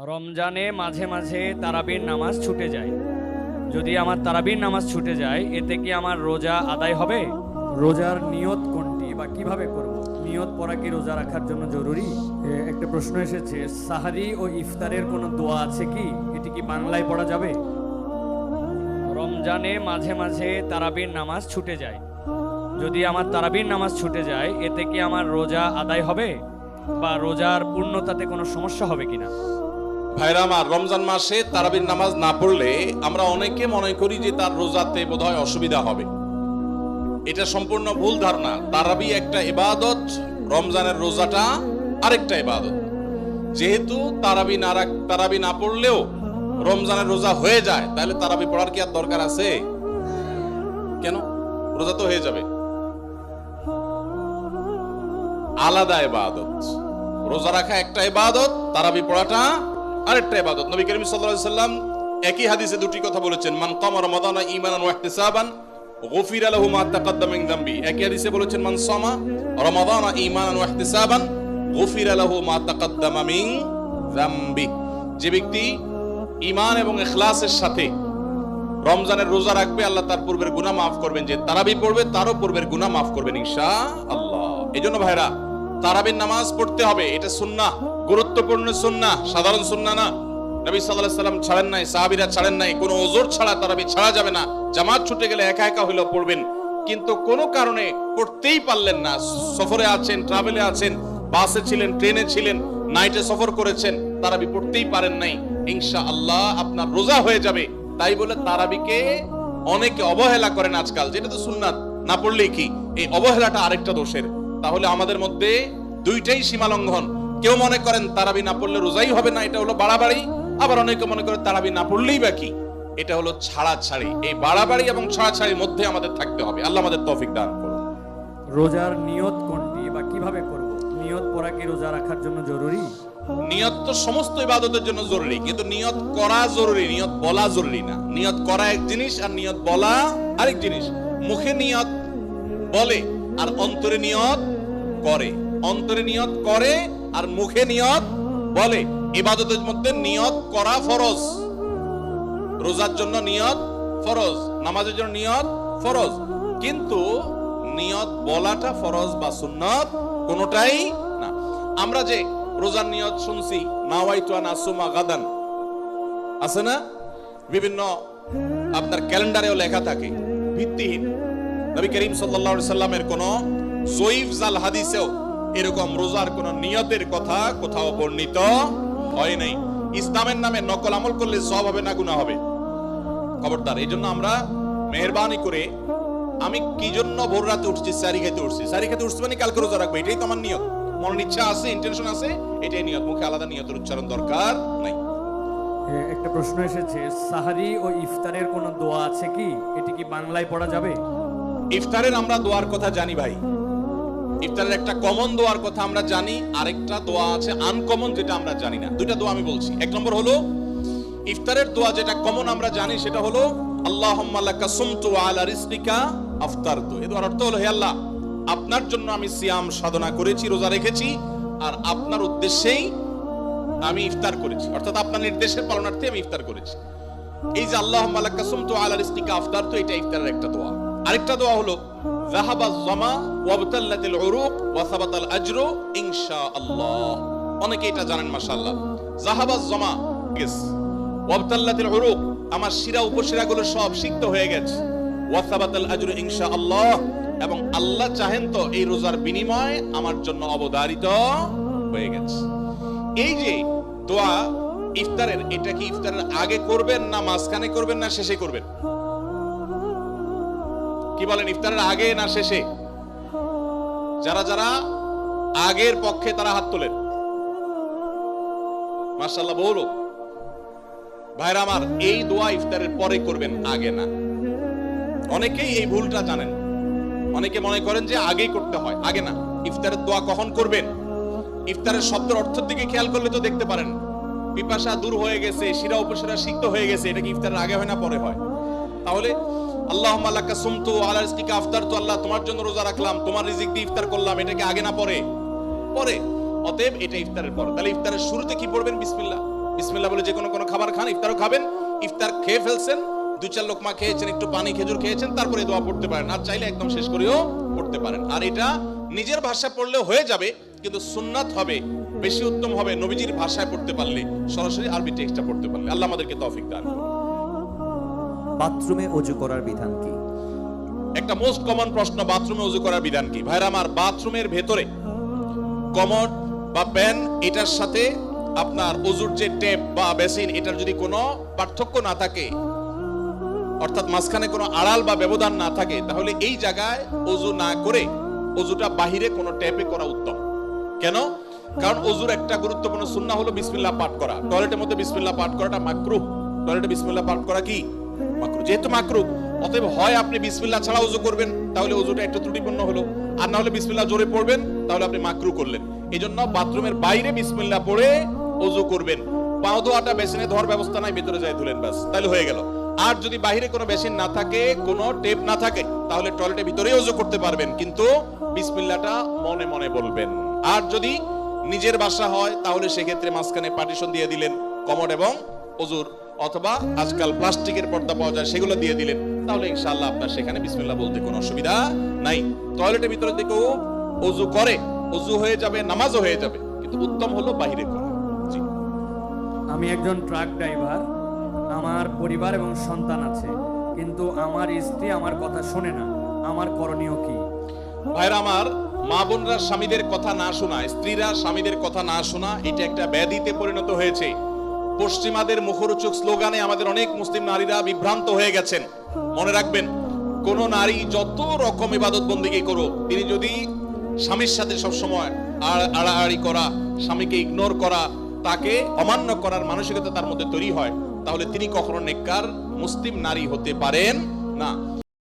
রমজানে মাঝে মাঝে তারাবির নামাজ ছুটে যায়। যদি আমার তারাবির নামাজ ছুটে যায়, এতে কি আমার রোজা আদায় হবে? রোজার নিয়ত কোনটি বা কিভাবে করব? নিয়ত পড়া কি রোজা রাখার জন্য জরুরি? একটা প্রশ্ন এসেছে, সাহারি ও ইফতারের কোনো দোয়া আছে কি? এটি কি বাংলায় পড়া যাবে? রমজানে মাঝে মাঝে তারাবির নামাজ ছুটে যায়। যদি আমার তারাবির নামাজ ছুটে যায়, এতে কি আমার রোজা আদায় হবে বা রোজার পূর্ণতাতে কোনো সমস্যা হবে কিনা? ভাইরা আমার, রমজান মাসে তারাবির নামাজ না পড়লে আমরা অনেকে মনে করি যে তার রোজাতে বোধহয় অসুবিধা হবে। এটা সম্পূর্ণ ভুল ধারণা। তারাবি একটা ইবাদত, রমজানের রোজাটা আরেকটা ইবাদত। যেহেতু তারাবি না পড়লেও রমজানের রোজা হয়ে যায়, তাহলে তারাবি পড়ার কি আর দরকার আছে? কেন? রোজা তো হয়ে যাবে। আলাদা ইবাদত। রোজা রাখা একটা ইবাদত, তারাবি পড়াটা আরেকটা ইবাদত। নবী করিম সাল্লাল্লাহু আলাইহি সাল্লাম একই হাদিসে দুটি কথা বলেছেন, মান কামা রমাদানা ঈমানান ওয়া ইহতিসাবান গুফিরা লাহু মা তাকাদ্দামা মিন যামবি। একই হাদিসে বলেছেন, মান সামা রমাদানা ঈমানান ওয়া ইহতিসাবান গুফিরা লাহু মা তাকাদ্দামা মিন যামবি। যে ব্যক্তি ঈমান এবং ইখলাসের সাথে রমজানের রোজা রাখবে, আল্লাহ তার পূর্বের গুনাহ মাফ করবেন। যে তারাবি পড়বে, তারও পূর্বের গুনাহ মাফ করবেন ইনশাআল্লাহ। এজন্য ভাইরা, তারাবির নামাজ পড়তে হবে। এটা সুন্নাহ, গুরুত্বপূর্ণ সুন্নাহ, সাধারণ সুন্নাহ না। নবী সাল্লাল্লাহু আলাইহি সাল্লাম ছাড়েন নাই, সাহাবীরা ছাড়েন নাই। কোনো ওযর ছাড়া তারাবি ছাড়া যাবে না। জামাত ছুটে গেলে একা একা হইলেও পড়বেন, কিন্তু কোনো কারণে পড়তেই পারলেন না, সফরে আছেন, ট্রাভেলে আছেন, বাসে ছিলেন, ট্রেনে ছিলেন, নাইটে সফর করেছেন, তারাবি পড়তেই পারেন নাই, ইনশাআল্লাহ আপনার রোজা হয়ে যাবে। তাই বলে তারাবিকে অনেকে অবহেলা করেন আজকাল, যেটা তো সুন্নাত, না পড়লেই কি? এই অবহেলাটা আরেকটা দোষের। তাহলে আমাদের মধ্যে দুইটাই সীমালঙ্ঘন। কেউ মনে করেন তারাবি না পড়লে রোজাই হবে না, এটা হলো বাড়াবাড়ি। আবার অনেকে মনে করেন তারাবি না পড়লেই বা কি, এটা হলো ছাড়াছাড়ি। এই বাড়াবাড়ি এবং ছাড়াছাড়ির মধ্যে আমাদের থাকতে হবে। আল্লাহ আমাদের তৌফিক দান করুন। রোজার নিয়ত কোনটি বা কিভাবে করব? নিয়ত পড়া কি রোজা রাখার জন্য জরুরি? নিয়ত তো সমস্ত ইবাদতের জন্য জরুরি, কিন্তু নিয়ত করা জরুরি, নিয়ত বলা জরুরি না। নিয়ত করা এক জিনিস আর নিয়ত বলা আরেক জিনিস। মুখে নিয়ত বলে আর অন্তরে নিয়ত করে। অন্তরে নিয়ত করে আর মুখে নিয়ত বলে। ইবাদতের মধ্যে নিয়ত করা ফরজ। রোজার জন্য নিয়ত ফরজ, নামাজের জন্য নিয়ত ফরজ, কিন্তু নিয়ত বলাটা ফরজ বা সুন্নাত কোনোটাই না। আমরা যে রোজার নিয়ত শুনছি, নাওয়াইতু আন আসুমা গাদান, আছে না? বিভিন্ন আপনার ক্যালেন্ডারেও লেখা থাকে, ভিত্তিহীন। নবী করিম সাল্লাল্লাহু আলাইহি সাল্লামের কোন জয়ীফ জাল হাদিসেও এরকম রোজার কোন নিয়তের কথা কোথাও বর্ণিত হয় নাই। ইসলামের নামে নকল আমল করলে সওয়াব হবে না গুনাহ হবে? খবরদার। এই জন্য আমরা মেহেরবানি করে, আমি কি জন্য ভোর রাতে উঠছি? সারি খেতে উঠছি। সারি খেতে উঠছি মানে কালকে রোজা রাখবো, এটাই তো আমার নিয়ত। মনের ইচ্ছা আছে, ইন্টেনশন আছে, এটাই নিয়ত। মুখে আলাদা নিয়তের উচ্চারণ দরকার নাই। একটা প্রশ্ন এসেছে, সাহারি ও ইফতারের কোনো দোয়া আছে কি? এটি কি বাংলায় পড়া যাবে? ইফতারের আমরা দোয়ার কথা জানি ভাই। ইফতারের একটা কমন দোয়ার কথা আমরা জানি, আরেকটা দোয়া আছে আনকমন, যেটা আমরা জানি না। দুইটা দোয়া আমি বলছি। এক নম্বর হলো ইফতারের দোয়া, যেটা কমন আমরা জানি, সেটা হলো আল্লাহুম্মা লাকা সুমতু ওয়া আলা রিজকিকা আফতারতু। এর অর্থ হলো, হে আল্লাহ, আপনার জন্য আমি সিয়াম সাধনা করেছি, রোজা রেখেছি, আর আপনার উদ্দেশ্যেই আমি ইফতার করেছি, অর্থাৎ আপনার নির্দেশের পালনার্থে আমি ইফতার করেছি। এই যে আল্লাহুম্মা লাকা সুমতু ওয়া আলা রিজকিকা আফতারতু, এটা ইফতারের একটা দোয়া। আরেকটা দোয়া হলো যাহাবাজ জামা ওয়াবতাল্লাতিল উরুক ওয়া সাবাতাল আজরু ইনশাআল্লাহ। অনেকে এটা জানেন, মাশাআল্লাহ। যাহাবাজ জামা গেছে, ওয়াবতাল্লাতিল উরুক, আমার শিরা উপশিরাগুলো সব সিক্ত হয়ে গেছে, ওয়া সাবাতাল আজরু ইনশাআল্লাহ, এবং আল্লাহ চাহেন তো এই রোজার বিনিময় আমার জন্য অবধারিত হয়ে গেছে। এই যে দোয়া ইফতারের, এটা কি ইফতারের আগে করবেন না মাঝখানে করবেন না শেষে করবেন? কি বলেন, ইফতারের আগে না শেষে? যারা যারা আগের পক্ষে তারা হাত তোলেন, মাশাআল্লাহ। বহু লোক। ভাইরা আমার, এই দোয়া ইফতারের পরে করবেন, আগে না। অনেকেই এই ভুলটা জানেন। অনেকে মনে করেন যে আগেই করতে হয়, আগে না। ইফতারের দোয়া কখন করবেন? ইফতারের শব্দের অর্থের দিকে খেয়াল করলে তো দেখতে পারেন, পিপাসা দূর হয়ে গেছে, শিরা উপশিরা সিক্ত হয়ে গেছে, এটা কি ইফতারের আগে হয় না পরে হয়? তাহলে আল্লাহুম্মা লাকা সুমতু ওয়া আলা রিজকিকা আফতারতু, আল্লাহ তোমার জন্য রোজা রাখলাম, তোমার রিজিক দিয়ে ইফতার করলাম, এটা কি আগে না পরে? পরে। অতএব এটা ইফতারের পর। তাহলে ইফতারের শুরুতে কি পড়বেন? বিসমিল্লাহ। বিসমিল্লাহ বলে যে কোনো খাবার খান, ইফতারও খাবেন, ইফতার খেয়ে ফেলছেন, 2-4 লোকমা খেয়েছেন, একটু পানি খেজুর খেয়েছেন, তারপরে দোয়া পড়তে পারেন, আর চাইলে একদম শেষ করেও পড়তে পারেন। আর এটা নিজের ভাষায় পড়লে হয়ে যাবে, কিন্তু সুন্নাত হবে, বেশি উত্তম হবে নবীজির ভাষায় পড়তে পারলে, সরাসরি আরবি টেক্সটটা পড়তে পারলে। আল্লাহ আমাদেরকে তৌফিক দান করুন। বাথরুমে অজু করার বিধান কি? একটা মোস্ট কমন প্রশ্ন, বাথরুমে ওযু করার বিধান কি? ভাইরা আমার, বাথরুমের ভেতরে কমোড বা প্যান, এটার সাথে আপনার ওযুর যে টেপ বা বেসিন, এটার যদি কোনো পার্থক্য না থাকে, অর্থাৎ মাঝখানে কোনো আড়াল বা ব্যবধান না থাকে, তাহলে এই জায়গায় ওযু না করে ওযুটা বাহিরে কোনো টেপে করা উত্তম। কেন? কারণ ওযুর একটা গুরুত্বপূর্ণ সুন্নাহ হলো বিসমিল্লাহ পাঠ করা। টয়লেটের মধ্যে বিসমিল্লাহ পাঠ করাটা মাকরুহ। টয়লেটে বিসমিল্লাহ পাঠ করা কি মাকরুহ? যেহেতু মাকরুহ, অতএব হয় আপনি বিসমিল্লাহ ছাড়া ওযু করবেন, তাহলে ওযুটা একটু ত্রুটিপূর্ণ হলো, আর না হলে বিসমিল্লাহ জোরে পড়বেন, তাহলে আপনি মাকরুহ করলেন। এইজন্য বাথরুমের বাইরে বিসমিল্লাহ পড়ে ওযু করবেন। পাও ধোয়াটা বেসিনে ধোয়ার ব্যবস্থা নাই, ভিতরে যায় ধুলেন, ব্যাস, তাহলে হয়ে গেল। আর যদি বাইরে কোনো বেসিন না থাকে, কোনো টেপ না থাকে, তাহলে টয়লেটের ভিতরেই ওযু করতে পারবেন, কিন্তু বিসমিল্লাহটা মনে মনে বলবেন। আর যদি নিজের বাসা হয়, তাহলে সেক্ষেত্রে মাঝখানে পার্টিশন দিয়ে দিলেন কমোড এবং ওযুর, অথবা আজকাল প্লাস্টিকের পর্দা পাওয়া যায়, সেগুলো দিয়ে দিলেন, তাহলে ইনশাআল্লাহ আপনার সেখানে বিসমিল্লাহ বলতে কোনো অসুবিধা নাই। টয়লেটের ভিতরে থেকেও ওযু করে, ওযু হয়ে যাবে, নামাজও হয়ে যাবে, কিন্তু উত্তম হলো বাইরে করা। জি। আমি একজন ট্রাক ড্রাইভার, আমার পরিবার এবং সন্তান আছে, কিন্তু আমার স্ত্রী আমার কথা শোনে না, আমার করণীয় কি? ভাইরা আমার, মা বোনরা স্বামীদের কথা না শোনা, স্ত্রীরা স্বামীদের কথা না শোনা, এটা একটা ব্যাধিতে পরিণত হয়েছে। পশ্চিমাদের মুখরোচক স্লোগানে আমাদের অনেক মুসলিম নারীরা বিভ্রান্ত হয়ে গেছেন। মনে রাখবেন, কোন নারী যত রকম ইবাদত বন্দেগী করুক, তিনি যদি স্বামীর সাথে সবসময় আড়াআড়ি করা, স্বামীকে ইগনোর করা, তাকে অমান্য করার মানসিকতা তার মধ্যে তৈরি হয়, তাহলে তিনি কখনো নেককার মুসলিম নারী হতে পারেন না।